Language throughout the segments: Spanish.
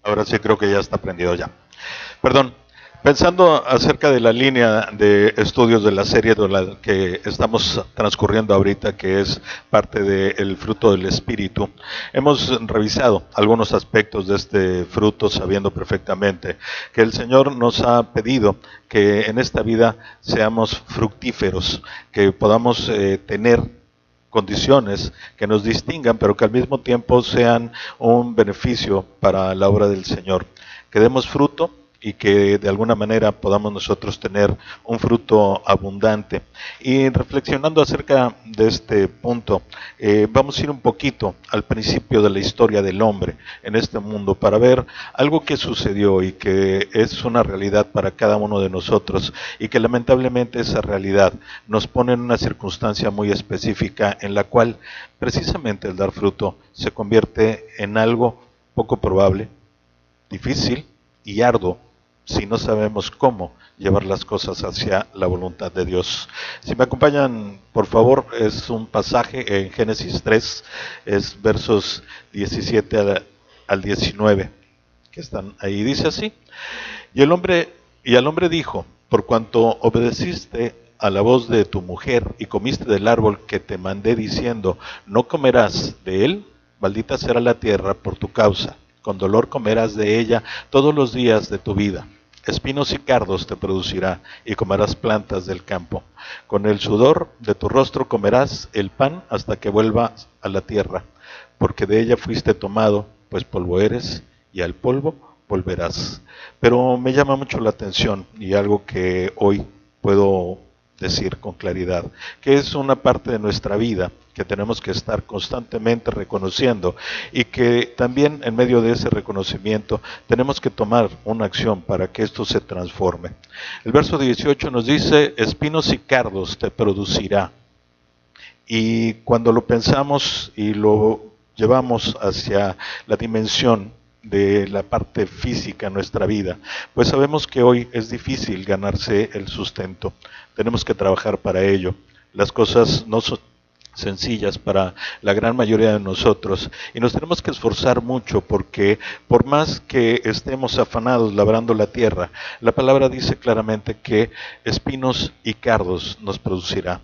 Ahora sí creo que ya está prendido ya. Perdón, pensando acerca de la línea de estudios de la serie de la que estamos transcurriendo ahorita, que es parte del fruto del Espíritu, hemos revisado algunos aspectos de este fruto sabiendo perfectamente que el Señor nos ha pedido que en esta vida seamos fructíferos, que podamos tener condiciones que nos distingan, pero que al mismo tiempo sean un beneficio para la obra del Señor. Que demos fruto y que de alguna manera podamos nosotros tener un fruto abundante. Y reflexionando acerca de este punto, vamos a ir un poquito al principio de la historia del hombre en este mundo para ver algo que sucedió y que es una realidad para cada uno de nosotros y que lamentablemente esa realidad nos pone en una circunstancia muy específica en la cual precisamente el dar fruto se convierte en algo poco probable, difícil y arduo si no sabemos cómo llevar las cosas hacia la voluntad de Dios. Si me acompañan, por favor, es un pasaje en Génesis 3, es versos 17 al 19, que están ahí. Dice así: y al hombre dijo: por cuanto obedeciste a la voz de tu mujer y comiste del árbol que te mandé diciendo, no comerás de él, maldita será la tierra por tu causa, con dolor comerás de ella todos los días de tu vida. Espinos y cardos te producirá, y comerás plantas del campo. Con el sudor de tu rostro comerás el pan hasta que vuelvas a la tierra, porque de ella fuiste tomado, pues polvo eres, y al polvo volverás. Pero me llama mucho la atención, y algo que hoy puedo decir con claridad, que es una parte de nuestra vida que tenemos que estar constantemente reconociendo y que también en medio de ese reconocimiento tenemos que tomar una acción para que esto se transforme. El verso 18 nos dice: espinos y cardos te producirá. Y cuando lo pensamos y lo llevamos hacia la dimensión de la parte física en nuestra vida, pues sabemos que hoy es difícil ganarse el sustento. Tenemos que trabajar para ello. Las cosas no son sencillas para la gran mayoría de nosotros y nos tenemos que esforzar mucho porque por más que estemos afanados labrando la tierra, la palabra dice claramente que espinos y cardos nos producirá.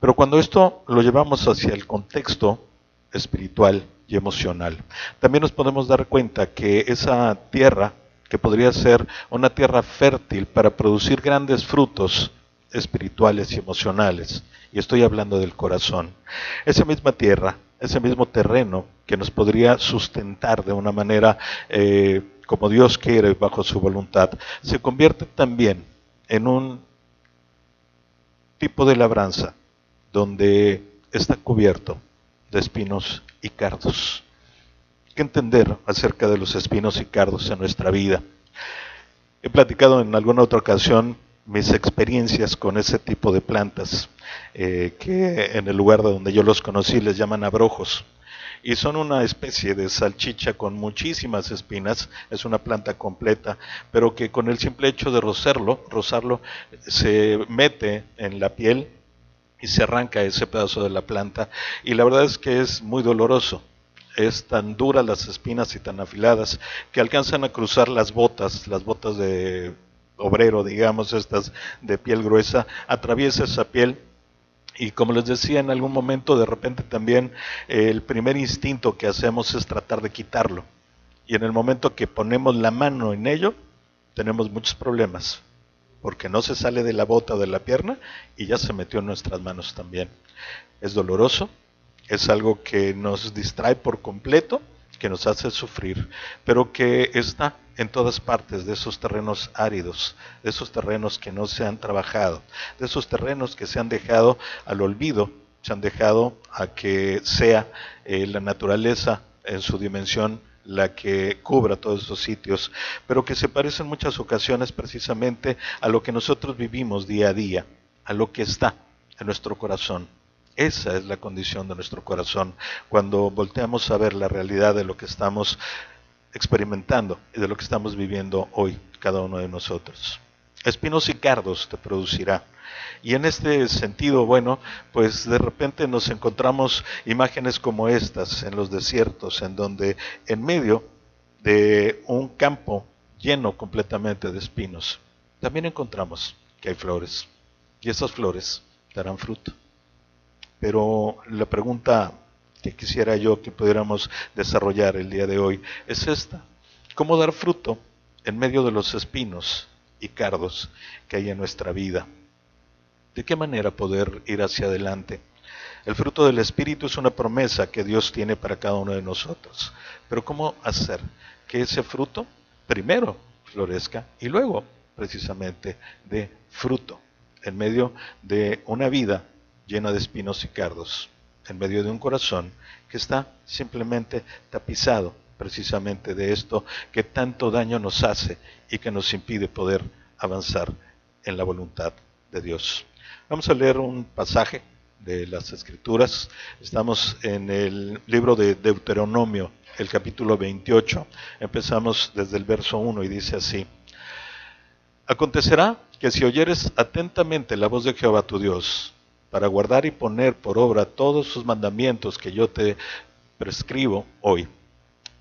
Pero cuando esto lo llevamos hacia el contexto espiritual y emocional, también nos podemos dar cuenta que esa tierra, que podría ser una tierra fértil para producir grandes frutos espirituales y emocionales, y estoy hablando del corazón, esa misma tierra, ese mismo terreno que nos podría sustentar de una manera como Dios quiere, bajo su voluntad, se convierte también en un tipo de labranza donde está cubierto de espinos y cardos. Hay que entender acerca de los espinos y cardos en nuestra vida. He platicado en alguna otra ocasión mis experiencias con ese tipo de plantas, que en el lugar de donde yo los conocí les llaman abrojos. Y son una especie de salchicha con muchísimas espinas, es una planta completa, pero que con el simple hecho de rozarlo se mete en la piel y se arranca ese pedazo de la planta, y la verdad es que es muy doloroso. Es tan duras las espinas y tan afiladas que alcanzan a cruzar las botas de obrero, digamos, estas de piel gruesa, atraviesa esa piel. Y como les decía en algún momento, de repente también el primer instinto que hacemos es tratar de quitarlo. Y en el momento que ponemos la mano en ello, tenemos muchos problemas, porque no se sale de la bota o de la pierna y ya se metió en nuestras manos también. Es doloroso, es algo que nos distrae por completo, que nos hace sufrir, pero que está en todas partes de esos terrenos áridos, de esos terrenos que no se han trabajado, de esos terrenos que se han dejado al olvido, se han dejado a que sea la naturaleza en su dimensión la que cubra todos esos sitios, pero que se parece en muchas ocasiones precisamente a lo que nosotros vivimos día a día, a lo que está en nuestro corazón. Esa es la condición de nuestro corazón cuando volteamos a ver la realidad de lo que estamos experimentando y de lo que estamos viviendo hoy, cada uno de nosotros. Espinos y cardos te producirá. Y en este sentido, bueno, pues de repente nos encontramos imágenes como estas en los desiertos, en donde en medio de un campo lleno completamente de espinos, también encontramos que hay flores, y esas flores darán fruto. Pero la pregunta que quisiera yo que pudiéramos desarrollar el día de hoy es esta: ¿cómo dar fruto en medio de los espinos y cardos que hay en nuestra vida? ¿De qué manera poder ir hacia adelante? El fruto del Espíritu es una promesa que Dios tiene para cada uno de nosotros. Pero ¿cómo hacer que ese fruto primero florezca y luego precisamente dé fruto en medio de una vida llena de espinos y cardos, en medio de un corazón que está simplemente tapizado precisamente de esto que tanto daño nos hace y que nos impide poder avanzar en la voluntad de Dios? Vamos a leer un pasaje de las Escrituras. Estamos en el libro de Deuteronomio, el capítulo 28. Empezamos desde el verso 1 y dice así: Acontecerá que si oyeres atentamente la voz de Jehová tu Dios, para guardar y poner por obra todos sus mandamientos que yo te prescribo hoy,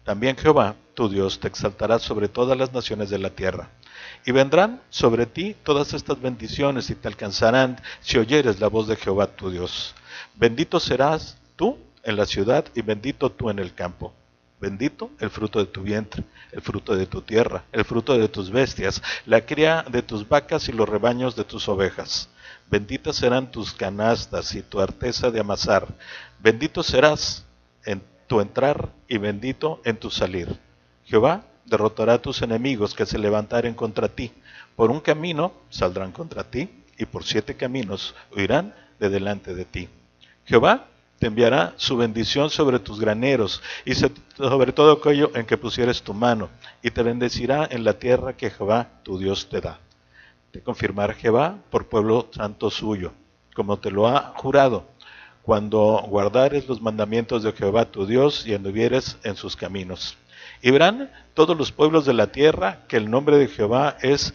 también Jehová tu Dios te exaltará sobre todas las naciones de la tierra. Y vendrán sobre ti todas estas bendiciones y te alcanzarán si oyeres la voz de Jehová tu Dios. Bendito serás tú en la ciudad y bendito tú en el campo. Bendito el fruto de tu vientre, el fruto de tu tierra, el fruto de tus bestias, la cría de tus vacas y los rebaños de tus ovejas. Benditas serán tus canastas y tu arteza de amasar. Bendito serás en tu entrar y bendito en tu salir. Jehová derrotará a tus enemigos que se levantaren contra ti. Por un camino saldrán contra ti, y por 7 caminos huirán de delante de ti. Jehová te enviará su bendición sobre tus graneros, y sobre todo aquello en que pusieres tu mano, y te bendecirá en la tierra que Jehová tu Dios te da. Te confirmará Jehová por pueblo santo suyo, como te lo ha jurado, cuando guardares los mandamientos de Jehová tu Dios y anduvieres en sus caminos. Y verán todos los pueblos de la tierra que el nombre de Jehová es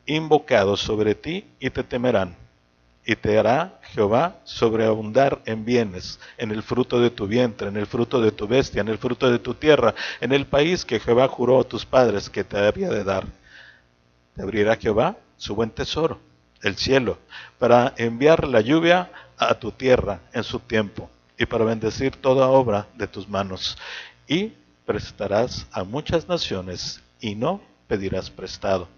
invocado sobre ti y te temerán. Y te hará Jehová sobreabundar en bienes, en el fruto de tu vientre, en el fruto de tu bestia, en el fruto de tu tierra, en el país que Jehová juró a tus padres que te había de dar. Te abrirá Jehová su buen tesoro, el cielo, para enviar la lluvia a tu tierra en su tiempo, y para bendecir toda obra de tus manos. Y prestarás a muchas naciones y no pedirás prestado.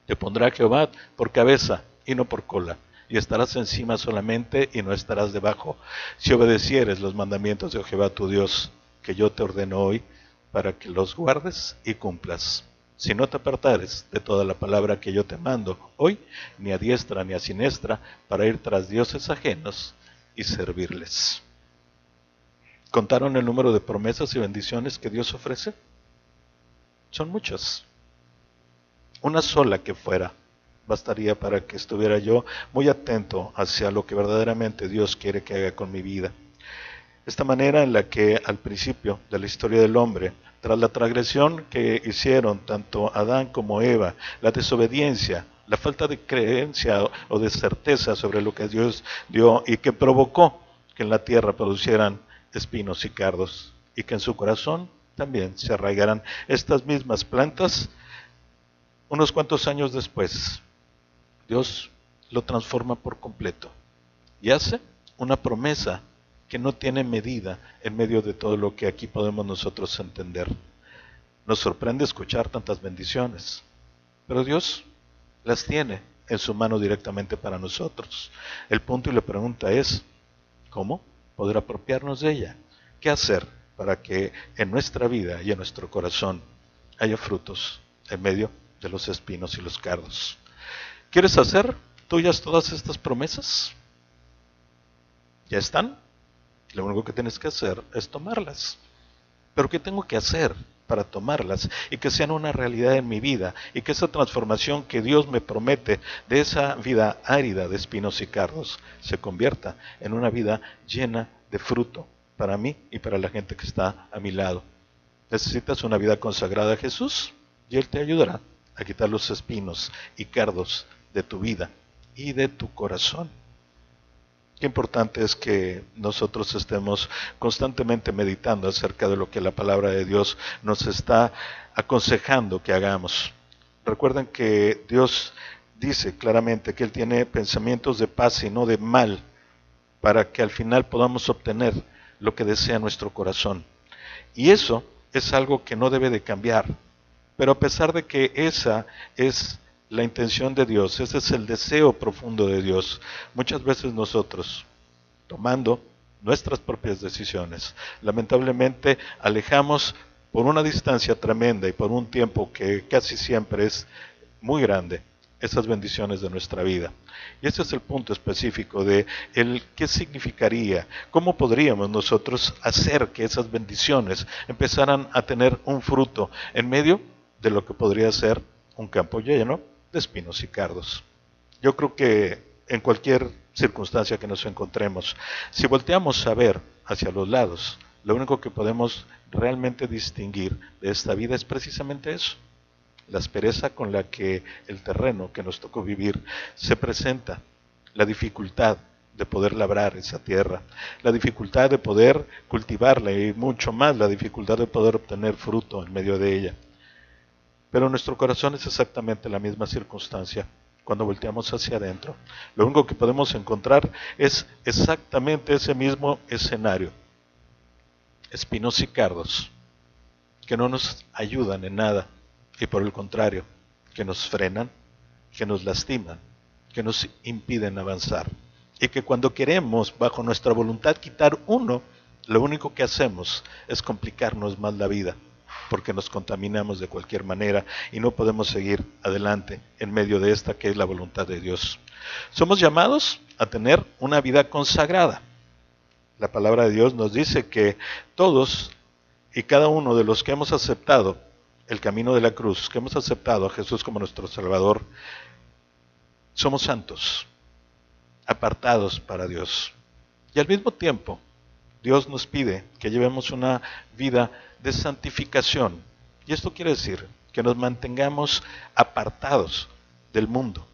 Te pondrá Jehová por cabeza y no por cola, y estarás encima solamente y no estarás debajo, si obedecieres los mandamientos de Jehová tu Dios, que yo te ordeno hoy, para que los guardes y cumplas. Si no te apartares de toda la palabra que yo te mando hoy, ni a diestra ni a siniestra, para ir tras dioses ajenos y servirles. ¿Contaron el número de promesas y bendiciones que Dios ofrece? Son muchas. Una sola que fuera bastaría para que estuviera yo muy atento hacia lo que verdaderamente Dios quiere que haga con mi vida. Esta manera en la que al principio de la historia del hombre, tras la transgresión que hicieron tanto Adán como Eva, la desobediencia, la falta de creencia o de certeza sobre lo que Dios dio y que provocó que en la tierra producieran espinos y cardos, y que en su corazón también se arraigaran estas mismas plantas, unos cuantos años después, Dios lo transforma por completo y hace una promesa que no tiene medida en medio de todo lo que aquí podemos nosotros entender. Nos sorprende escuchar tantas bendiciones, pero Dios las tiene en su mano directamente para nosotros. El punto y la pregunta es, ¿cómo poder apropiarnos de ella? ¿Qué hacer para que en nuestra vida y en nuestro corazón haya frutos en medio de los espinos y los cardos? ¿Quieres hacer tuyas todas estas promesas? ¿Ya están? Lo único que tienes que hacer es tomarlas. ¿Pero qué tengo que hacer para tomarlas y que sean una realidad en mi vida y que esa transformación que Dios me promete de esa vida árida de espinos y cardos se convierta en una vida llena de fruto para mí y para la gente que está a mi lado? Necesitas una vida consagrada a Jesús y Él te ayudará a quitar los espinos y cardos de tu vida y de tu corazón. Qué importante es que nosotros estemos constantemente meditando acerca de lo que la palabra de Dios nos está aconsejando que hagamos. Recuerden que Dios dice claramente que Él tiene pensamientos de paz y no de mal, para que al final podamos obtener lo que desea nuestro corazón. Y eso es algo que no debe de cambiar. Pero a pesar de que esa es la intención de Dios, ese es el deseo profundo de Dios, muchas veces nosotros, tomando nuestras propias decisiones, lamentablemente alejamos por una distancia tremenda y por un tiempo que casi siempre es muy grande, esas bendiciones de nuestra vida. Y ese es el punto específico de el qué significaría, cómo podríamos nosotros hacer que esas bendiciones empezaran a tener un fruto en medio de lo que podría ser un campo lleno de espinos y cardos. Yo creo que en cualquier circunstancia que nos encontremos, si volteamos a ver hacia los lados, lo único que podemos realmente distinguir de esta vida es precisamente eso: la aspereza con la que el terreno que nos tocó vivir se presenta, la dificultad de poder labrar esa tierra, la dificultad de poder cultivarla y mucho más la dificultad de poder obtener fruto en medio de ella. Pero nuestro corazón es exactamente la misma circunstancia. Cuando volteamos hacia adentro, lo único que podemos encontrar es exactamente ese mismo escenario: espinos y cardos que no nos ayudan en nada, y por el contrario, que nos frenan, que nos lastiman, que nos impiden avanzar. Y que cuando queremos, bajo nuestra voluntad, quitar uno, lo único que hacemos es complicarnos más la vida, porque nos contaminamos de cualquier manera y no podemos seguir adelante en medio de esta que es la voluntad de Dios. Somos llamados a tener una vida consagrada. La palabra de Dios nos dice que todos y cada uno de los que hemos aceptado el camino de la cruz, que hemos aceptado a Jesús como nuestro Salvador, somos santos, apartados para Dios. Y al mismo tiempo, Dios nos pide que llevemos una vida de santificación. Y esto quiere decir que nos mantengamos apartados del mundo,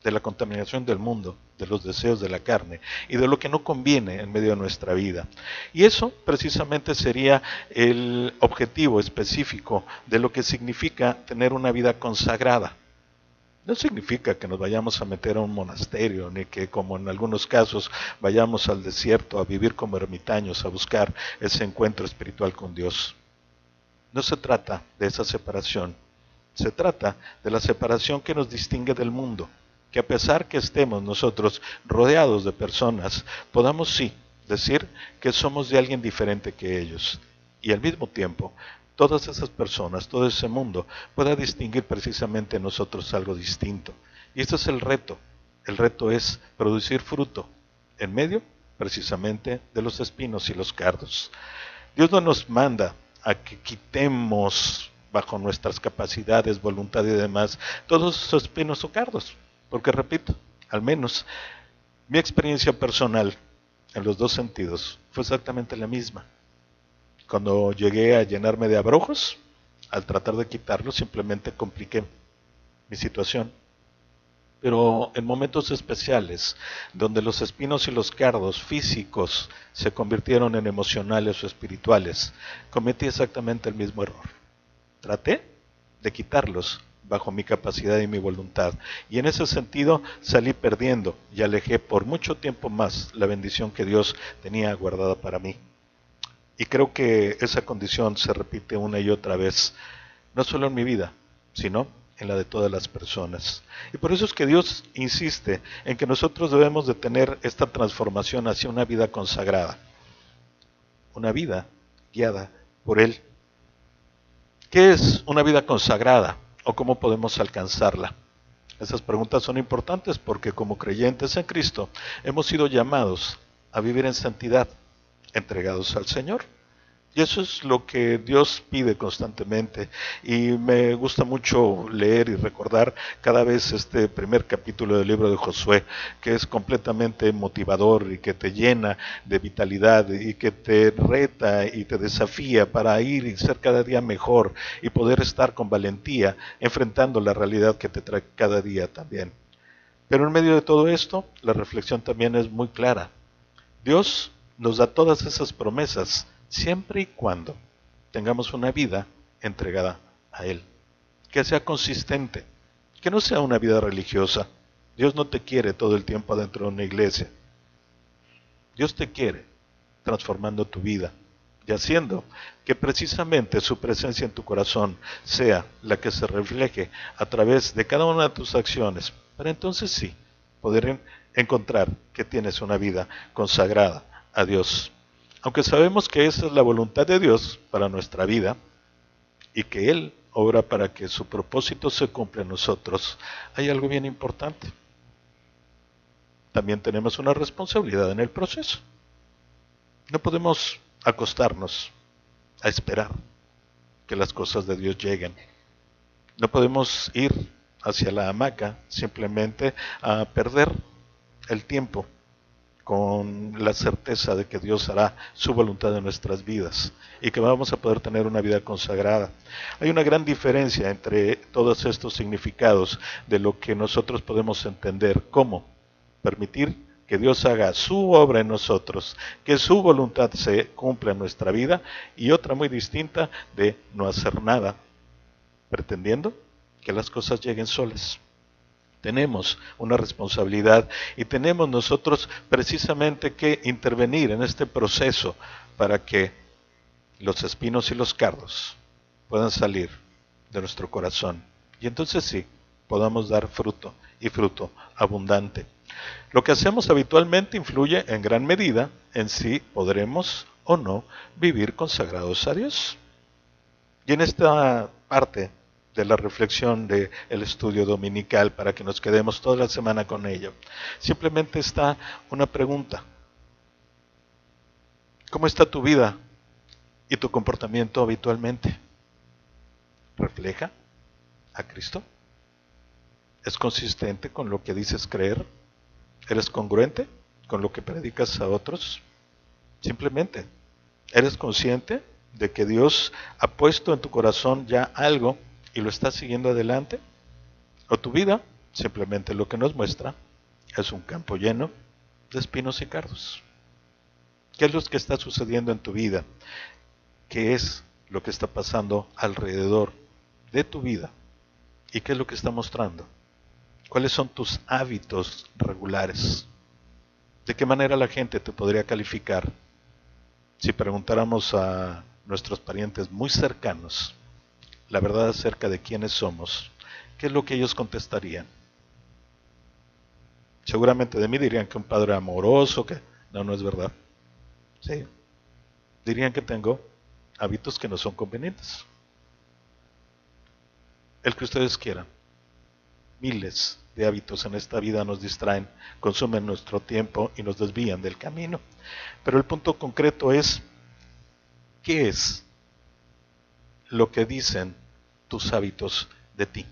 de la contaminación del mundo, de los deseos de la carne y de lo que no conviene en medio de nuestra vida. Y eso precisamente sería el objetivo específico de lo que significa tener una vida consagrada. No significa que nos vayamos a meter a un monasterio, ni que, como en algunos casos, vayamos al desierto a vivir como ermitaños, a buscar ese encuentro espiritual con Dios. No se trata de esa separación, se trata de la separación que nos distingue del mundo, que a pesar que estemos nosotros rodeados de personas, podamos sí decir que somos de alguien diferente que ellos, y al mismo tiempo todas esas personas, todo ese mundo, pueda distinguir precisamente en nosotros algo distinto. Y este es el reto. El reto es producir fruto en medio precisamente de los espinos y los cardos. Dios no nos manda a que quitemos bajo nuestras capacidades, voluntad y demás todos esos espinos o cardos, porque repito, al menos mi experiencia personal en los dos sentidos fue exactamente la misma. Cuando llegué a llenarme de abrojos, al tratar de quitarlos simplemente compliqué mi situación. Pero en momentos especiales, donde los espinos y los cardos físicos se convirtieron en emocionales o espirituales, cometí exactamente el mismo error. Traté de quitarlos bajo mi capacidad y mi voluntad, y en ese sentido salí perdiendo y alejé por mucho tiempo más la bendición que Dios tenía guardada para mí. Y creo que esa condición se repite una y otra vez, no solo en mi vida, sino en la de todas las personas. Y por eso es que Dios insiste en que nosotros debemos de tener esta transformación hacia una vida consagrada, una vida guiada por Él. ¿Qué es una vida consagrada o cómo podemos alcanzarla? Esas preguntas son importantes porque como creyentes en Cristo hemos sido llamados a vivir en santidad, entregados al Señor. Y eso es lo que Dios pide constantemente. Y me gusta mucho leer y recordar cada vez este primer capítulo del libro de Josué, que es completamente motivador y que te llena de vitalidad y que te reta y te desafía para ir y ser cada día mejor y poder estar con valentía enfrentando la realidad que te trae cada día también. Pero en medio de todo esto, la reflexión también es muy clara. Dios nos da todas esas promesas siempre y cuando tengamos una vida entregada a Él, que sea consistente, que no sea una vida religiosa. Dios no te quiere todo el tiempo dentro de una iglesia. Dios te quiere transformando tu vida y haciendo que precisamente su presencia en tu corazón sea la que se refleje a través de cada una de tus acciones, para entonces sí poder encontrar que tienes una vida consagrada a Dios. Aunque sabemos que esa es la voluntad de Dios para nuestra vida y que Él obra para que su propósito se cumpla en nosotros, hay algo bien importante. También tenemos una responsabilidad en el proceso. No podemos acostarnos a esperar que las cosas de Dios lleguen. No podemos ir hacia la hamaca simplemente a perder el tiempo con la certeza de que Dios hará su voluntad en nuestras vidas y que vamos a poder tener una vida consagrada. Hay una gran diferencia entre todos estos significados de lo que nosotros podemos entender como permitir que Dios haga su obra en nosotros, que su voluntad se cumpla en nuestra vida, y otra muy distinta de no hacer nada, pretendiendo que las cosas lleguen solas. Tenemos una responsabilidad y tenemos nosotros precisamente que intervenir en este proceso para que los espinos y los cardos puedan salir de nuestro corazón. Y entonces sí, podamos dar fruto y fruto abundante. Lo que hacemos habitualmente influye en gran medida en si podremos o no vivir consagrados a Dios. Y en esta parte de la reflexión del estudio dominical, para que nos quedemos toda la semana con ello, simplemente está una pregunta. ¿Cómo está tu vida y tu comportamiento habitualmente? ¿Refleja a Cristo? ¿Es consistente con lo que dices creer? ¿Eres congruente con lo que predicas a otros? Simplemente, ¿eres consciente de que Dios ha puesto en tu corazón ya algo y lo estás siguiendo adelante? ¿O tu vida simplemente lo que nos muestra es un campo lleno de espinos y cardos? ¿Qué es lo que está sucediendo en tu vida? ¿Qué es lo que está pasando alrededor de tu vida? ¿Y qué es lo que está mostrando? ¿Cuáles son tus hábitos regulares? ¿De qué manera la gente te podría calificar si preguntáramos a nuestros parientes muy cercanos la verdad acerca de quiénes somos? ¿Qué es lo que ellos contestarían? Seguramente de mí dirían que un padre amoroso, que no es verdad. Sí, dirían que tengo hábitos que no son convenientes. El que ustedes quieran. Miles de hábitos en esta vida nos distraen, consumen nuestro tiempo y nos desvían del camino. Pero el punto concreto es, ¿qué es lo que dicen tus hábitos de ti?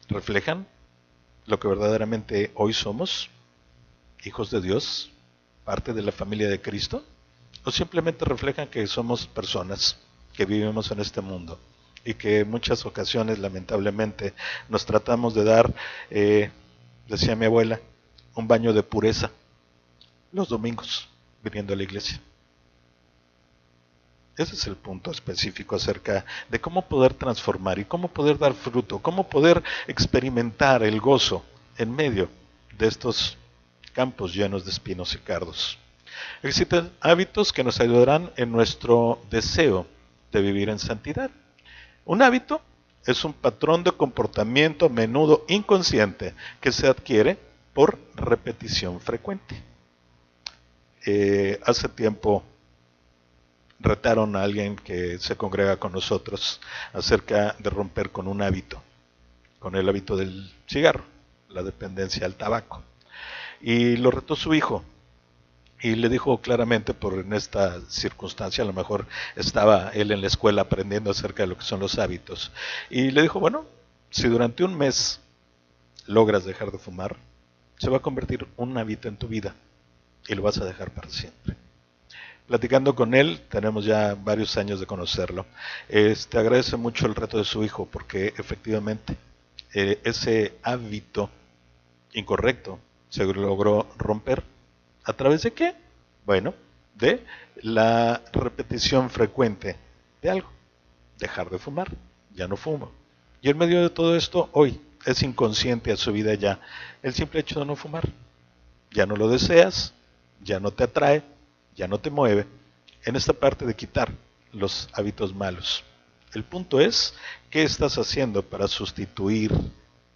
¿Reflejan lo que verdaderamente hoy somos? ¿Hijos de Dios? ¿Parte de la familia de Cristo? ¿O simplemente reflejan que somos personas que vivimos en este mundo? Y que en muchas ocasiones, lamentablemente, nos tratamos de dar, decía mi abuela, un baño de pureza los domingos, viniendo a la iglesia. Ese es el punto específico acerca de cómo poder transformar y cómo poder dar fruto, cómo poder experimentar el gozo en medio de estos campos llenos de espinos y cardos. Existen hábitos que nos ayudarán en nuestro deseo de vivir en santidad. Un hábito es un patrón de comportamiento a menudo inconsciente que se adquiere por repetición frecuente. Hace tiempo retaron a alguien que se congrega con nosotros acerca de romper con un hábito, con el hábito del cigarro, la dependencia al tabaco. Y lo retó su hijo. Y le dijo claramente, por en esta circunstancia, a lo mejor estaba él en la escuela aprendiendo acerca de lo que son los hábitos. Y le dijo, bueno, si durante un mes logras dejar de fumar, se va a convertir un hábito en tu vida y lo vas a dejar para siempre. Platicando con él, tenemos ya varios años de conocerlo. Agradece mucho el reto de su hijo porque efectivamente ese hábito incorrecto se logró romper ¿A través de qué? Bueno, de la repetición frecuente de algo. Dejar de fumar, ya no fumo. Y en medio de todo esto, hoy es inconsciente a su vida ya el simple hecho de no fumar. Ya no lo deseas, ya no te atrae, ya no te mueve. En esta parte de quitar los hábitos malos. El punto es, ¿qué estás haciendo para sustituir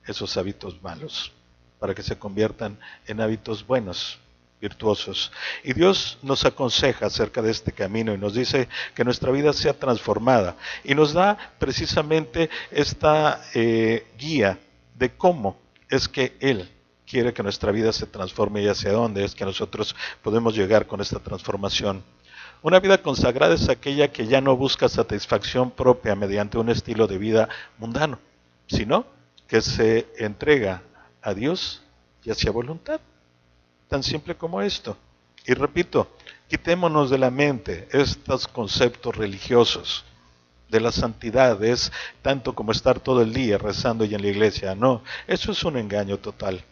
esos hábitos malos? Para que se conviertan en hábitos buenos, virtuosos. Y Dios nos aconseja acerca de este camino y nos dice que nuestra vida sea transformada. Y nos da precisamente esta guía de cómo es que Él quiere que nuestra vida se transforme y hacia dónde es que nosotros podemos llegar con esta transformación. Una vida consagrada es aquella que ya no busca satisfacción propia mediante un estilo de vida mundano, sino que se entrega a Dios y hacia voluntad. Tan simple como esto. Y repito, quitémonos de la mente estos conceptos religiosos de la santidad, es tanto como estar todo el día rezando y en la iglesia. No, eso es un engaño total.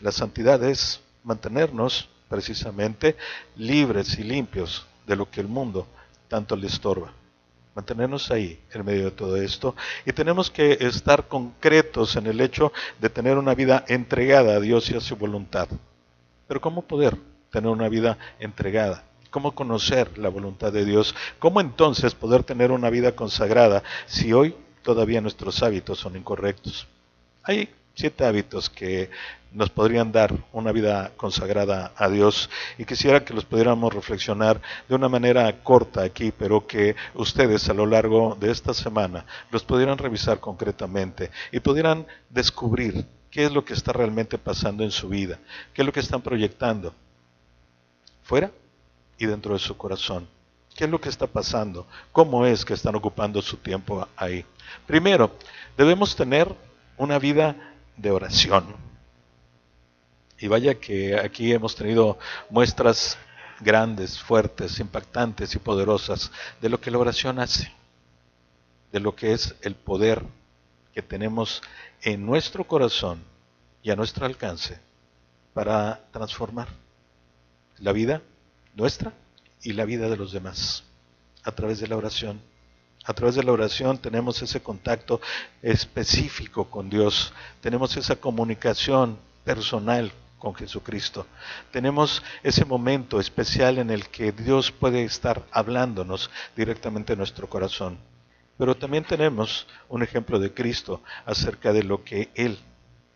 La santidad es mantenernos precisamente libres y limpios de lo que el mundo tanto le estorba. Mantenernos ahí en medio de todo esto y tenemos que estar concretos en el hecho de tener una vida entregada a Dios y a su voluntad. Pero ¿cómo poder tener una vida entregada? ¿Cómo conocer la voluntad de Dios? ¿Cómo entonces poder tener una vida consagrada si hoy todavía nuestros hábitos son incorrectos? Hay 7 hábitos que nos podrían dar una vida consagrada a Dios y quisiera que los pudiéramos reflexionar de una manera corta aquí, pero que ustedes a lo largo de esta semana los pudieran revisar concretamente y pudieran descubrir qué es lo que está realmente pasando en su vida, qué es lo que están proyectando fuera y dentro de su corazón. ¿Qué es lo que está pasando? ¿Cómo es que están ocupando su tiempo ahí? Primero, debemos tener una vida de oración. Y vaya que aquí hemos tenido muestras grandes, fuertes, impactantes y poderosas de lo que la oración hace, de lo que es el poder que tenemos en nuestro corazón y a nuestro alcance para transformar la vida nuestra y la vida de los demás a través de la oración. A través de la oración tenemos ese contacto específico con Dios, tenemos esa comunicación personal con Jesucristo, tenemos ese momento especial en el que Dios puede estar hablándonos directamente en nuestro corazón. Pero también tenemos un ejemplo de Cristo acerca de lo que Él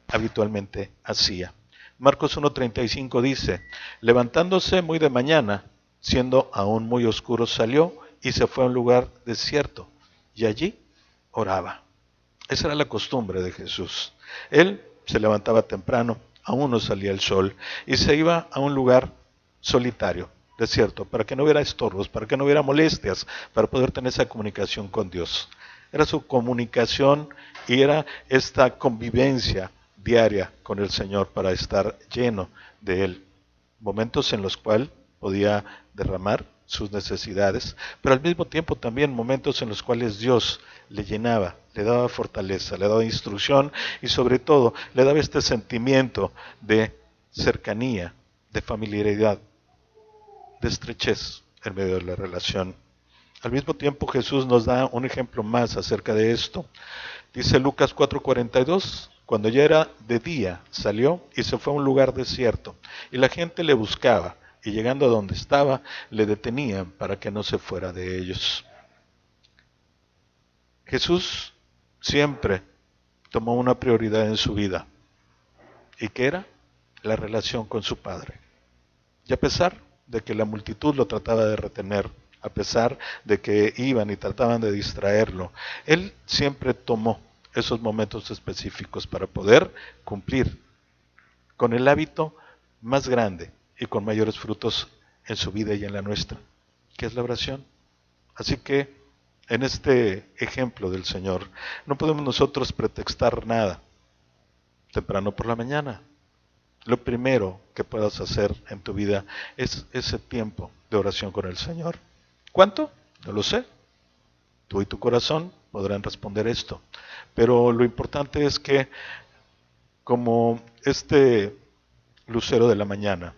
habitualmente hacía. Marcos 1:35 dice, levantándose muy de mañana, siendo aún muy oscuro, salió y se fue a un lugar desierto y allí oraba. Esa era la costumbre de Jesús. Él se levantaba temprano, aún no salía el sol, y se iba a un lugar solitario, desierto, para que no hubiera estorbos, para que no hubiera molestias, para poder tener esa comunicación con Dios. Era su comunicación y era esta convivencia diaria con el Señor para estar lleno de Él. Momentos en los cuales podía derramar sus necesidades, pero al mismo tiempo también momentos en los cuales Dios le llenaba, le daba fortaleza, le daba instrucción y sobre todo le daba este sentimiento de cercanía, de familiaridad, de estrechez en medio de la relación. Al mismo tiempo Jesús nos da un ejemplo más acerca de esto. Dice Lucas 4:42, cuando ya era de día, salió y se fue a un lugar desierto, y la gente le buscaba, y llegando a donde estaba, le detenían para que no se fuera de ellos. Jesús siempre tomó una prioridad en su vida, ¿y qué era? La relación con su Padre. Y a pesar de que la multitud lo trataba de retener, a pesar de que iban y trataban de distraerlo, él siempre tomó esos momentos específicos para poder cumplir con el hábito más grande y con mayores frutos en su vida y en la nuestra, que es la oración. Así que en este ejemplo del Señor no podemos nosotros pretextar nada. Temprano por la mañana, lo primero que puedas hacer en tu vida es ese tiempo de oración con el Señor. ¿Cuánto? No lo sé. Tú y tu corazón podrán responder esto. Pero lo importante es que, como este lucero de la mañana,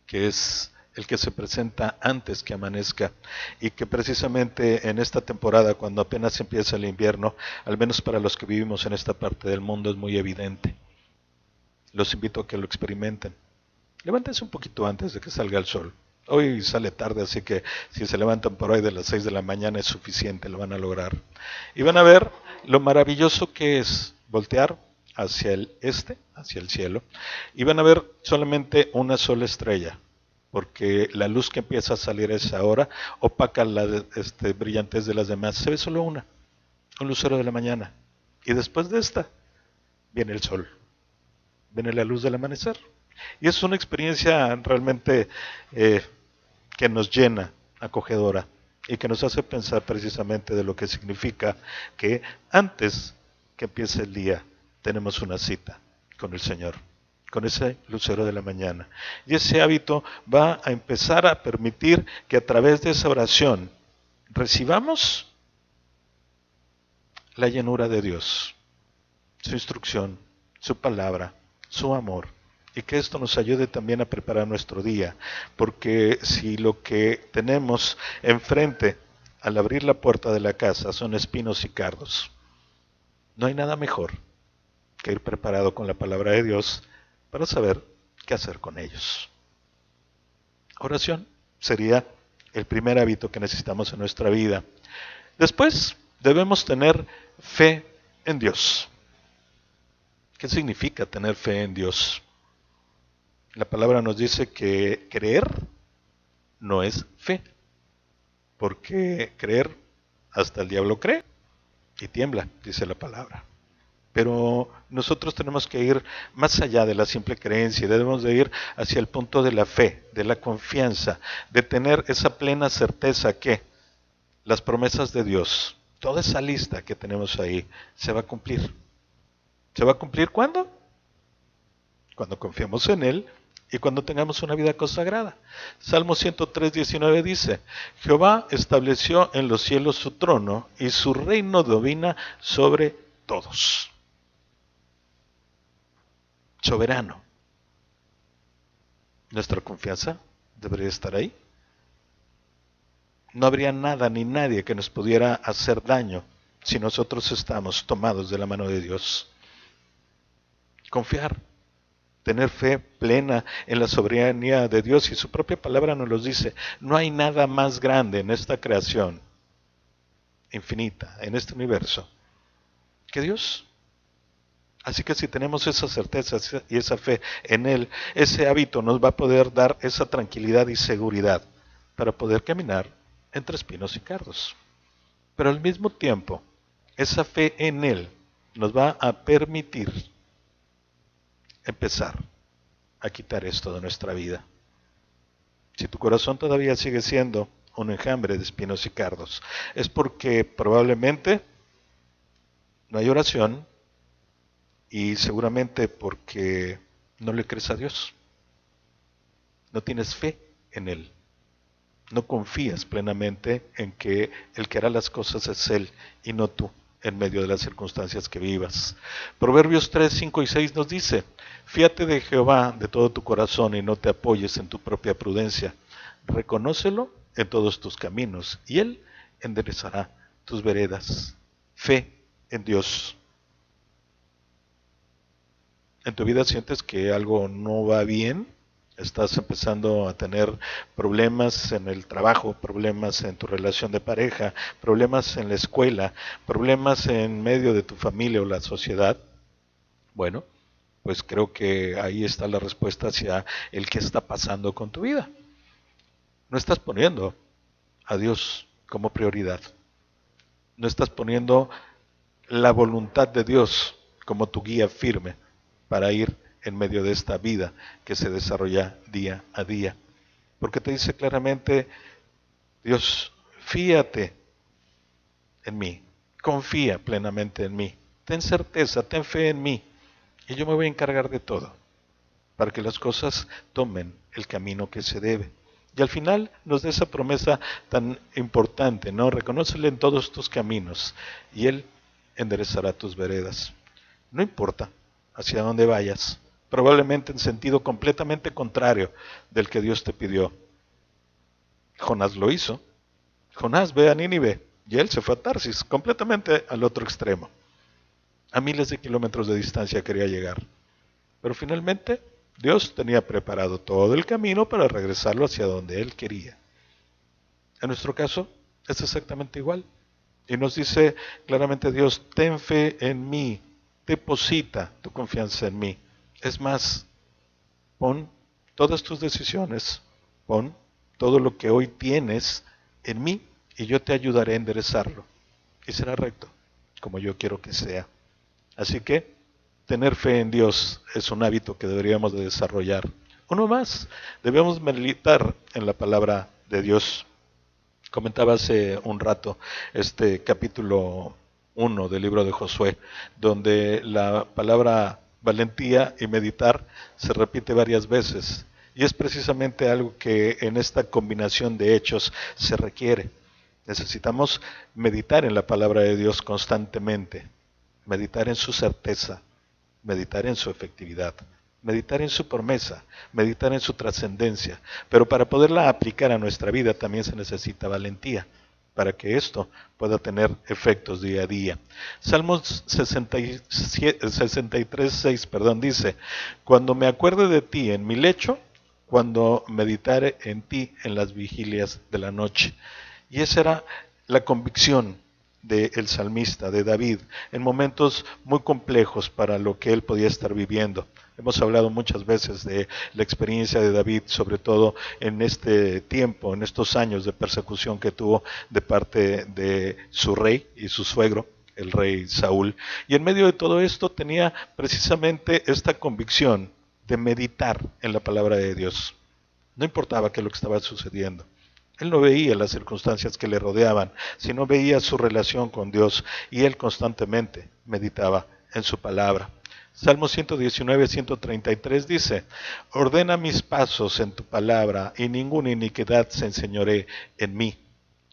que es el que se presenta antes que amanezca, y que precisamente en esta temporada, cuando apenas empieza el invierno, al menos para los que vivimos en esta parte del mundo, es muy evidente. Los invito a que lo experimenten. Levántense un poquito antes de que salga el sol. Hoy sale tarde, así que si se levantan por ahí de las 6 de la mañana es suficiente, lo van a lograr. Y van a ver lo maravilloso que es voltear hacia el este, hacia el cielo, y van a ver solamente una sola estrella, porque la luz que empieza a salir a esa hora opaca la brillantez de las demás. Se ve solo una, un lucero de la mañana. Y después de esta viene el sol, viene la luz del amanecer. Y es una experiencia realmente que nos llena, acogedora, y que nos hace pensar precisamente de lo que significa que antes que empiece el día tenemos una cita con el Señor, con ese lucero de la mañana. Y ese hábito va a empezar a permitir que a través de esa oración recibamos la llenura de Dios, su instrucción, su palabra, su amor. Y que esto nos ayude también a preparar nuestro día, porque si lo que tenemos enfrente al abrir la puerta de la casa son espinos y cardos, no hay nada mejor que ir preparado con la palabra de Dios para saber qué hacer con ellos. Oración sería el primer hábito que necesitamos en nuestra vida. Después debemos tener fe en Dios. ¿Qué significa tener fe en Dios? La palabra nos dice que creer no es fe, porque creer hasta el diablo cree y tiembla, dice la palabra. Pero nosotros tenemos que ir más allá de la simple creencia, debemos de ir hacia el punto de la fe, de la confianza, de tener esa plena certeza que las promesas de Dios, toda esa lista que tenemos ahí, se va a cumplir. ¿Se va a cumplir cuándo? Cuando confiamos en Él y cuando tengamos una vida consagrada. Salmo 103:19 dice: Jehová estableció en los cielos su trono y su reino domina sobre todos. Soberano. Nuestra confianza debería estar ahí. No habría nada ni nadie que nos pudiera hacer daño si nosotros estamos tomados de la mano de Dios. Confiar, tener fe plena en la soberanía de Dios, y su propia palabra nos lo dice. No hay nada más grande en esta creación infinita, en este universo, que Dios. Así que si tenemos esa certeza y esa fe en Él, ese hábito nos va a poder dar esa tranquilidad y seguridad para poder caminar entre espinos y cardos. Pero al mismo tiempo, esa fe en Él nos va a permitir empezar a quitar esto de nuestra vida. Si tu corazón todavía sigue siendo un enjambre de espinos y cardos, es porque probablemente no hay oración, y seguramente porque no le crees a Dios. No tienes fe en Él. No confías plenamente en que el que hará las cosas es Él y no tú, en medio de las circunstancias que vivas. Proverbios 3, 5 y 6 nos dice: Fíate de Jehová de todo tu corazón y no te apoyes en tu propia prudencia. Reconócelo en todos tus caminos y Él enderezará tus veredas. Fe en Dios. ¿En tu vida sientes que algo no va bien? Estás empezando a tener problemas en el trabajo, problemas en tu relación de pareja, problemas en la escuela, problemas en medio de tu familia o la sociedad. Bueno, pues creo que ahí está la respuesta hacia el qué está pasando con tu vida. No estás poniendo a Dios como prioridad. No estás poniendo la voluntad de Dios como tu guía firme para ir en medio de esta vida que se desarrolla día a día. Porque te dice claramente Dios: fíate en mí, confía plenamente en mí, ten certeza, ten fe en mí, y yo me voy a encargar de todo, para que las cosas tomen el camino que se debe. Y al final nos da esa promesa tan importante, ¿no? Reconócele en todos tus caminos, y Él enderezará tus veredas. No importa hacia dónde vayas, probablemente en sentido completamente contrario del que Dios te pidió. Jonás lo hizo. Jonás ve a Nínive y él se fue a Tarsis, completamente al otro extremo. A miles de kilómetros de distancia quería llegar. Pero finalmente Dios tenía preparado todo el camino para regresarlo hacia donde él quería. En nuestro caso es exactamente igual. Y nos dice claramente Dios, ten fe en mí, deposita tu confianza en mí. Es más, pon todas tus decisiones, pon todo lo que hoy tienes en mí y yo te ayudaré a enderezarlo. Y será recto, como yo quiero que sea. Así que tener fe en Dios es un hábito que deberíamos de desarrollar. Uno más, debemos meditar en la palabra de Dios. Comentaba hace un rato este capítulo 1 del libro de Josué, donde la palabra valentía y meditar se repite varias veces. Y es precisamente algo que en esta combinación de hechos se requiere. Necesitamos meditar en la palabra de Dios constantemente, meditar en su certeza, meditar en su efectividad, meditar en su promesa, meditar en su trascendencia. Pero para poderla aplicar a nuestra vida también se necesita valentía, para que esto pueda tener efectos día a día. Salmos 63:6 dice, cuando me acuerde de ti en mi lecho, cuando meditare en ti en las vigilias de la noche. Y esa era la convicción del salmista, de David, en momentos muy complejos para lo que él podía estar viviendo. Hemos hablado muchas veces de la experiencia de David, sobre todo en este tiempo, en estos años de persecución que tuvo de parte de su rey y su suegro, el rey Saúl. Y en medio de todo esto tenía precisamente esta convicción de meditar en la palabra de Dios. No importaba qué es lo que estaba sucediendo. Él no veía las circunstancias que le rodeaban, sino veía su relación con Dios y él constantemente meditaba en su palabra. Salmo 119:133 dice, ordena mis pasos en tu palabra y ninguna iniquidad se enseñoree en mí.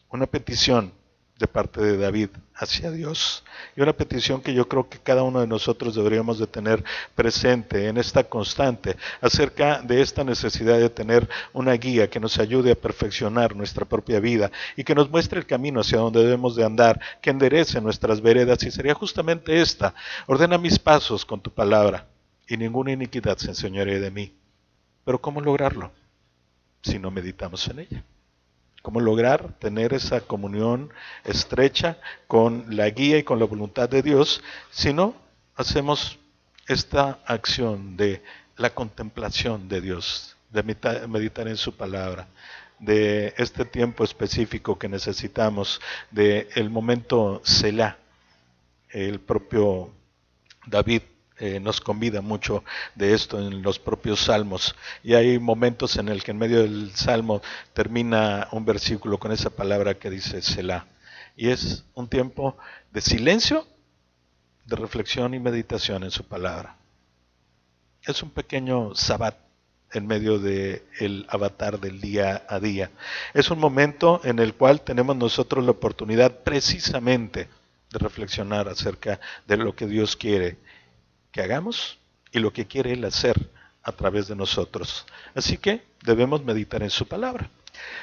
Una petición de parte de David hacia Dios y una petición que yo creo que cada uno de nosotros deberíamos de tener presente en esta constante acerca de esta necesidad de tener una guía que nos ayude a perfeccionar nuestra propia vida y que nos muestre el camino hacia donde debemos de andar, que enderece nuestras veredas y sería justamente esta, ordena mis pasos con tu palabra y ninguna iniquidad se enseñoree de mí. Pero ¿cómo lograrlo si no meditamos en ella? ¿Cómo lograr tener esa comunión estrecha con la guía y con la voluntad de Dios si no hacemos esta acción de la contemplación de Dios, de meditar en su palabra, de este tiempo específico que necesitamos, de el momento Selah? El propio David nos convida mucho de esto en los propios salmos y hay momentos en el que en medio del salmo termina un versículo con esa palabra que dice Selah y es un tiempo de silencio, de reflexión y meditación en su palabra. Es un pequeño sabbat en medio del avatar del día a día. Es un momento en el cual tenemos nosotros la oportunidad precisamente de reflexionar acerca de lo que Dios quiere que hagamos y lo que quiere Él hacer a través de nosotros. Así que debemos meditar en su palabra.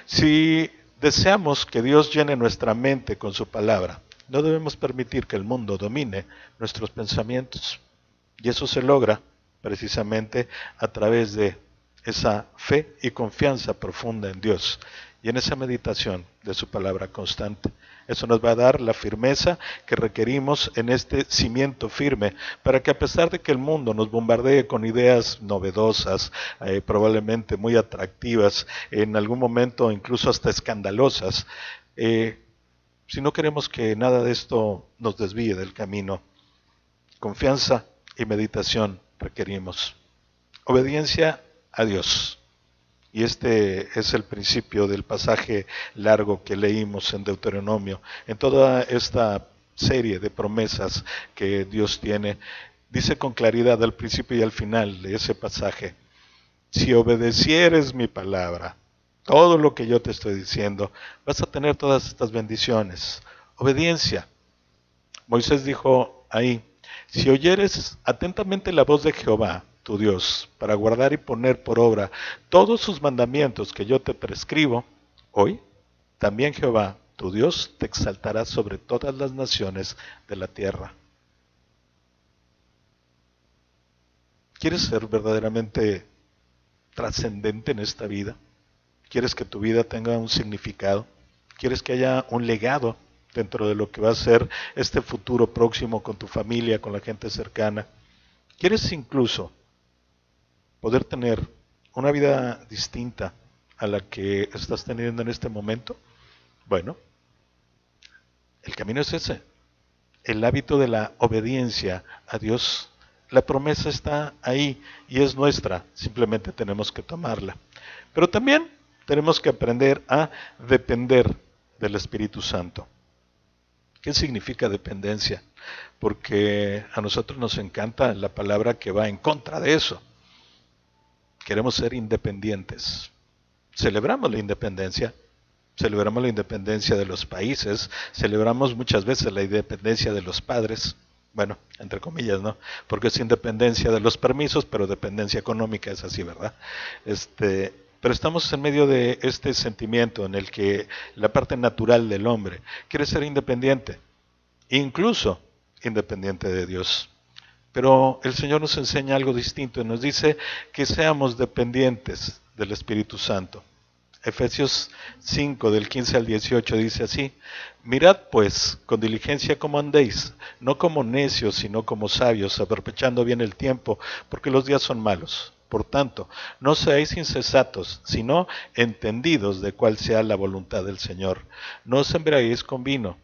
Si deseamos que Dios llene nuestra mente con su palabra, no debemos permitir que el mundo domine nuestros pensamientos. Y eso se logra precisamente a través de esa fe y confianza profunda en Dios y en esa meditación de su palabra constante. Eso nos va a dar la firmeza que requerimos en este cimiento firme para que a pesar de que el mundo nos bombardee con ideas novedosas, probablemente muy atractivas, en algún momento incluso hasta escandalosas, si no queremos que nada de esto nos desvíe del camino, confianza y meditación requerimos. Obediencia a Dios. Y este es el principio del pasaje largo que leímos en Deuteronomio. En toda esta serie de promesas que Dios tiene, dice con claridad al principio y al final de ese pasaje, si obedecieres mi palabra, todo lo que yo te estoy diciendo, vas a tener todas estas bendiciones. Obediencia. Moisés dijo ahí, si oyeres atentamente la voz de Jehová, tu Dios, para guardar y poner por obra todos sus mandamientos que yo te prescribo, hoy, también Jehová, tu Dios, te exaltará sobre todas las naciones de la tierra. ¿Quieres ser verdaderamente trascendente en esta vida? ¿Quieres que tu vida tenga un significado? ¿Quieres que haya un legado dentro de lo que va a ser este futuro próximo con tu familia, con la gente cercana? ¿Quieres incluso poder tener una vida distinta a la que estás teniendo en este momento? Bueno, el camino es ese, el hábito de la obediencia a Dios. La promesa está ahí y es nuestra, simplemente tenemos que tomarla. Pero también tenemos que aprender a depender del Espíritu Santo. ¿Qué significa dependencia? Porque a nosotros nos encanta la palabra que va en contra de eso. Queremos ser independientes. Celebramos la independencia de los países, celebramos muchas veces la independencia de los padres, bueno, entre comillas, ¿no? Porque es independencia de los permisos, pero dependencia económica es así, ¿verdad? Pero estamos en medio de este sentimiento en el que la parte natural del hombre quiere ser independiente, incluso independiente de Dios. Pero el Señor nos enseña algo distinto y nos dice que seamos dependientes del Espíritu Santo. Efesios 5, del 15 al 18 dice así: mirad pues con diligencia cómo andéis, no como necios, sino como sabios, aprovechando bien el tiempo, porque los días son malos. Por tanto, no seáis insensatos, sino entendidos de cuál sea la voluntad del Señor. No os embriaguéis con vino,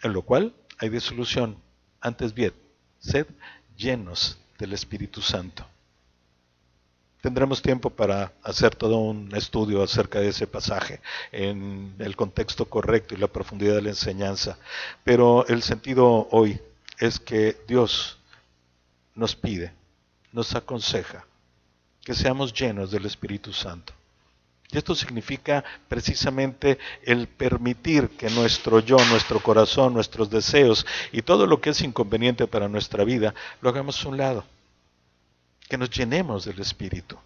en lo cual hay disolución. Antes bien, sed llenos del Espíritu Santo. Tendremos tiempo para hacer todo un estudio acerca de ese pasaje en el contexto correcto y la profundidad de la enseñanza. Pero el sentido hoy es que Dios nos pide, nos aconseja que seamos llenos del Espíritu Santo. Y esto significa precisamente el permitir que nuestro yo, nuestro corazón, nuestros deseos y todo lo que es inconveniente para nuestra vida, lo hagamos a un lado. Que nos llenemos del Espíritu.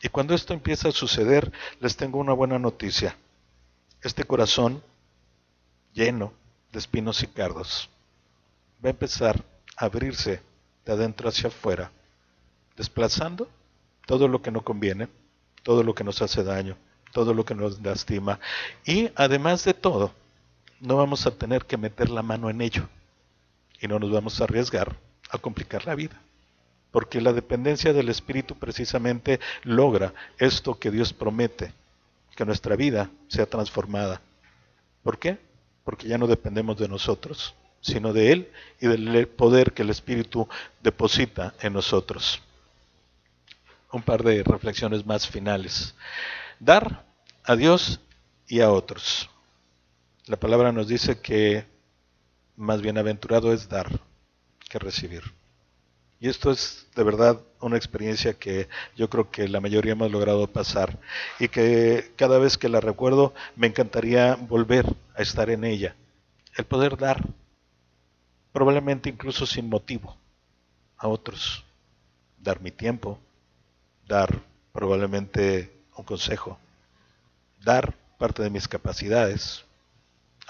Y cuando esto empieza a suceder, les tengo una buena noticia. Este corazón lleno de espinos y cardos va a empezar a abrirse de adentro hacia afuera, desplazando todo lo que no conviene, todo lo que nos hace daño, todo lo que nos lastima. Y además de todo, no vamos a tener que meter la mano en ello y no nos vamos a arriesgar a complicar la vida. Porque la dependencia del Espíritu precisamente logra esto que Dios promete, que nuestra vida sea transformada. ¿Por qué? Porque ya no dependemos de nosotros, sino de Él y del poder que el Espíritu deposita en nosotros. Un par de reflexiones más finales. Dar a Dios y a otros. La palabra nos dice que más bienaventurado es dar que recibir. Y esto es de verdad una experiencia que yo creo que la mayoría hemos logrado pasar y que cada vez que la recuerdo me encantaría volver a estar en ella. El poder dar, probablemente incluso sin motivo, a otros. Dar mi tiempo, dar probablemente un consejo, dar parte de mis capacidades,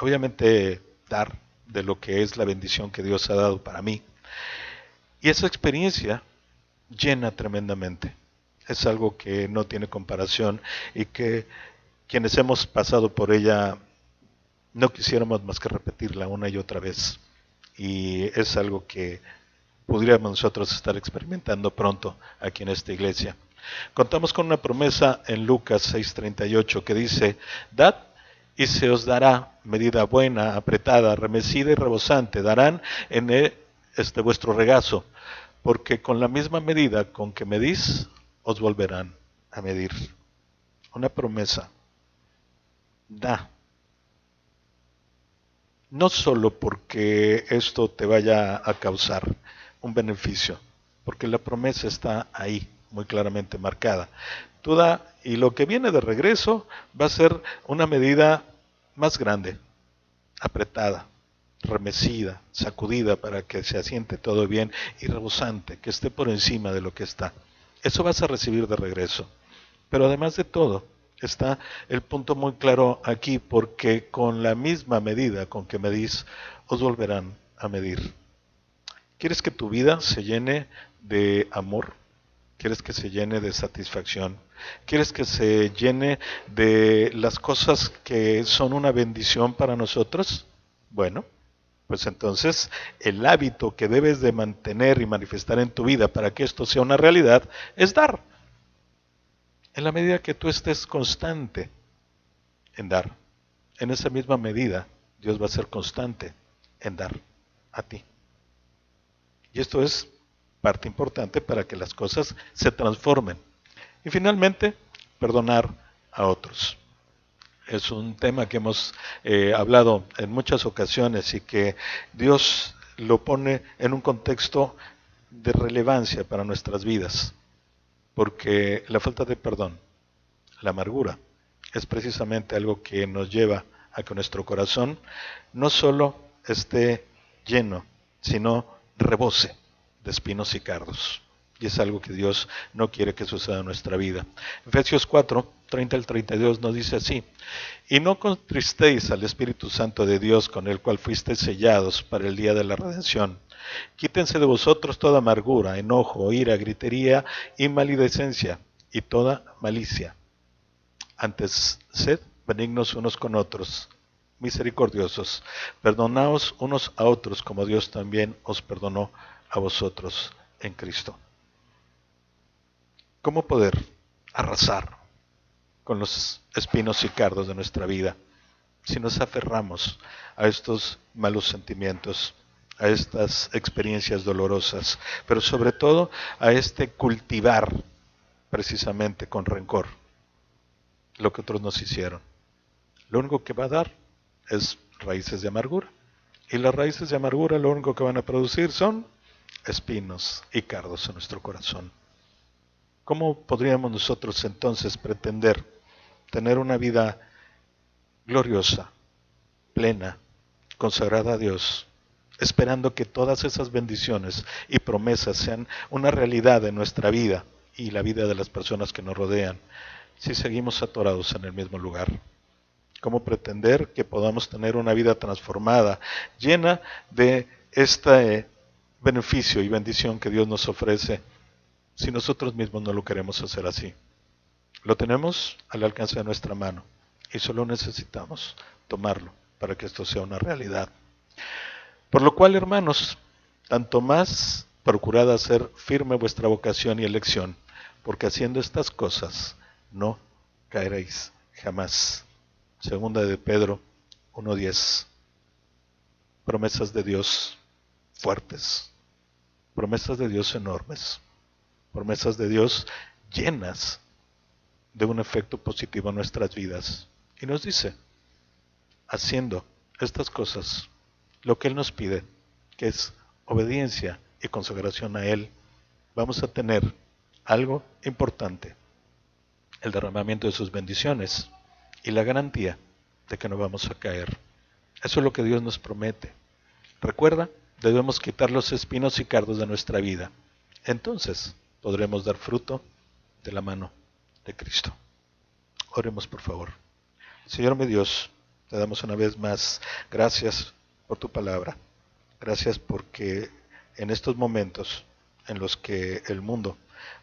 obviamente dar de lo que es la bendición que Dios ha dado para mí. Y esa experiencia llena tremendamente. Es algo que no tiene comparación y que quienes hemos pasado por ella no quisiéramos más que repetirla una y otra vez. Y es algo que podríamos nosotros estar experimentando pronto aquí en esta iglesia. Contamos con una promesa en Lucas 6:38 que dice: dad y se os dará, medida buena, apretada, remecida y rebosante, darán en vuestro regazo, porque con la misma medida con que medís, os volverán a medir. Una promesa. Da. No solo porque esto te vaya a causar un beneficio, porque la promesa está ahí, muy claramente marcada. Tú da, y lo que viene de regreso va a ser una medida más grande, apretada, remecida, sacudida para que se asiente todo bien y rebosante, que esté por encima de lo que está. Eso vas a recibir de regreso. Pero además de todo, está el punto muy claro aquí, porque con la misma medida con que medís, os volverán a medir. ¿Quieres que tu vida se llene de amor? ¿Quieres que se llene de satisfacción? ¿Quieres que se llene de las cosas que son una bendición para nosotros? Bueno, pues entonces el hábito que debes de mantener y manifestar en tu vida para que esto sea una realidad es dar. En la medida que tú estés constante en dar, en esa misma medida Dios va a ser constante en dar a ti. Y esto es parte importante para que las cosas se transformen. Y finalmente, perdonar a otros. Es un tema que hemos hablado en muchas ocasiones y que Dios lo pone en un contexto de relevancia para nuestras vidas, porque la falta de perdón, la amargura, es precisamente algo que nos lleva a que nuestro corazón no solo esté lleno, sino rebose de espinos y cardos. Y es algo que Dios no quiere que suceda en nuestra vida. Efesios 4, 30 al 32 nos dice así: y no contristéis al Espíritu Santo de Dios, con el cual fuisteis sellados para el día de la redención. Quítense de vosotros toda amargura, enojo, ira, gritería y maledicencia, y toda malicia. Antes, sed benignos unos con otros, misericordiosos, perdonaos unos a otros como Dios también os perdonó a vosotros en Cristo. ¿Cómo poder arrasar con los espinos y cardos de nuestra vida si nos aferramos a estos malos sentimientos, a estas experiencias dolorosas, pero sobre todo a este cultivar precisamente con rencor lo que otros nos hicieron? Lo único que va a dar es raíces de amargura. Y las raíces de amargura lo único que van a producir son espinos y cardos en nuestro corazón. ¿Cómo podríamos nosotros entonces pretender tener una vida gloriosa, plena, consagrada a Dios, esperando que todas esas bendiciones y promesas sean una realidad en nuestra vida y la vida de las personas que nos rodean, si seguimos atorados en el mismo lugar? ¿Cómo pretender que podamos tener una vida transformada, llena de este beneficio y bendición que Dios nos ofrece, si nosotros mismos no lo queremos hacer así? Lo tenemos al alcance de nuestra mano y solo necesitamos tomarlo para que esto sea una realidad. Por lo cual, hermanos, tanto más procurad hacer firme vuestra vocación y elección, porque haciendo estas cosas no caeréis jamás. Segunda de Pedro 1:10. Promesas de Dios fuertes, promesas de Dios enormes, promesas de Dios llenas de un efecto positivo en nuestras vidas. Y nos dice, haciendo estas cosas, lo que Él nos pide, que es obediencia y consagración a Él, vamos a tener algo importante: el derramamiento de sus bendiciones y la garantía de que no vamos a caer. Eso es lo que Dios nos promete. Recuerda, debemos quitar los espinos y cardos de nuestra vida. Entonces podremos dar fruto de la mano de Cristo. Oremos, por favor. Señor mi Dios, te damos una vez más gracias por tu palabra. Gracias porque en estos momentos en los que el mundo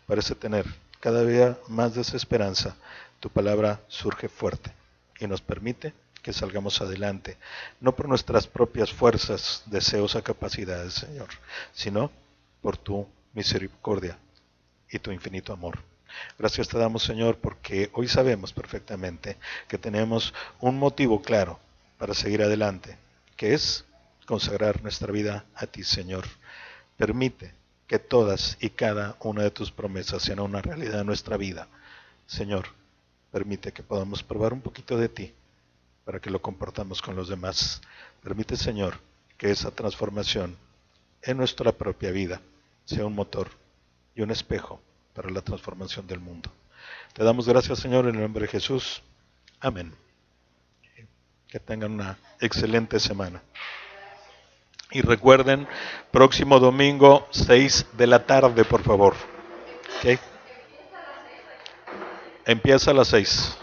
parece tener cada día más desesperanza, tu palabra surge fuerte y nos permite que salgamos adelante, no por nuestras propias fuerzas, deseos o capacidades, Señor, sino por tu misericordia y tu infinito amor. Gracias te damos, Señor, porque hoy sabemos perfectamente que tenemos un motivo claro para seguir adelante, que es consagrar nuestra vida a ti, Señor. Permite que todas y cada una de tus promesas sean una realidad en nuestra vida. Señor, permite que podamos probar un poquito de ti para que lo compartamos con los demás. Permite, Señor, que esa transformación en nuestra propia vida sea un motor y un espejo para la transformación del mundo. Te damos gracias, Señor, en el nombre de Jesús. Amén. Que tengan una excelente semana. Y recuerden, próximo domingo, 6 de la tarde, por favor. ¿Okay? Empieza a las 6.